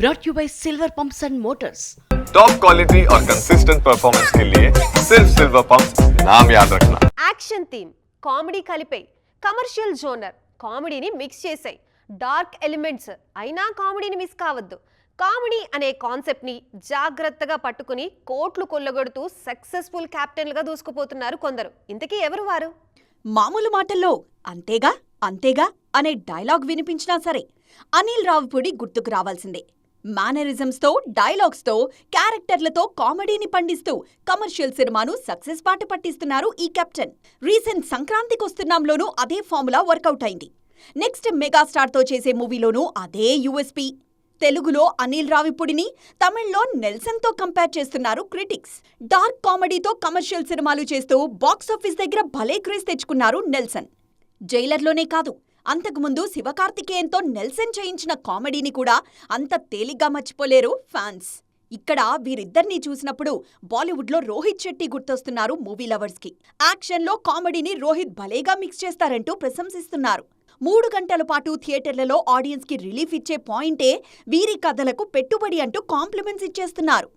brought you by Silver Pumps and Motors. Top quality और consistent performance के लिए सिर्फ सिल्वर पंप्स नाम याद रखना. యాక్షన్ థీమ్ కామెడీ కలిపాయి, కమర్షియల్ జోనర్ కామెడీని మిక్స్ చేసాయి, డార్క్ ఎలిమెంట్స్ అయినా కామెడీని మిస్ కావద్దు. కామెడీ అనే కాన్సెప్ట్ని జాగ్రత్తగా పట్టుకుని కోట్లు కొల్లగొడుతూ సక్సెస్ఫుల్ క్యాప్టెన్లుగా దూసుకుపోతున్నారు కొందరు. ఇంతకీ ఎవరు వారు? మామూలు మాటల్లో అంతేగా అంతేగా అనే డైలాగ్ వినిపించినా సరే అనిల్ రావిపూడి గుర్తుకు రావాల్సిందే. మేనరిజమ్స్తో, డైలాగ్స్తో, క్యారెక్టర్లతో కామెడీని పండిస్తూ కమర్షియల్ సినిమాను సక్సెస్ బాట పట్టిస్తున్నారు ఈ కెప్టెన్. రీసెంట్ సంక్రాంతికొస్తున్నాంలోనూ అదే ఫార్ములా వర్కౌట్ అయింది. నెక్స్ట్ మెగాస్టార్తో చేసే మూవీలోనూ అదే యూఎస్పీ. తెలుగులో అనిల్ రావిపూడిని, తమిళ్లో నెల్సన్తో కంపేర్ చేస్తున్నారు క్రిటిక్స్. డార్క్ కామెడీతో కమర్షియల్ సినిమాలు చేస్తూ బాక్సాఫీస్ దగ్గర భలే క్రేజ్ తెచ్చుకున్నారు నెల్సన్. జైలర్లోనే కాదు, అంతకుముందు శివకార్తికేయన్తో నెల్సన్ చేయించిన కామెడీని కూడా అంత తేలిగ్గా మర్చిపోలేరు ఫ్యాన్స్. ఇక్కడ వీరిద్దరినీ చూసినప్పుడు బాలీవుడ్లో రోహిత్ శెట్టి గుర్తొస్తున్నారు మూవీ లవర్స్కి. యాక్షన్లో కామెడీని రోహిత్ భలేగా మిక్స్ చేస్తారంటూ ప్రశంసిస్తున్నారు. 3 గంటల పాటు థియేటర్లలో ఆడియన్స్కి రిలీఫ్ ఇచ్చే పాయింటే వీరి కథలకు పెట్టుబడి అంటూ కాంప్లిమెంట్స్ ఇచ్చేస్తున్నారు.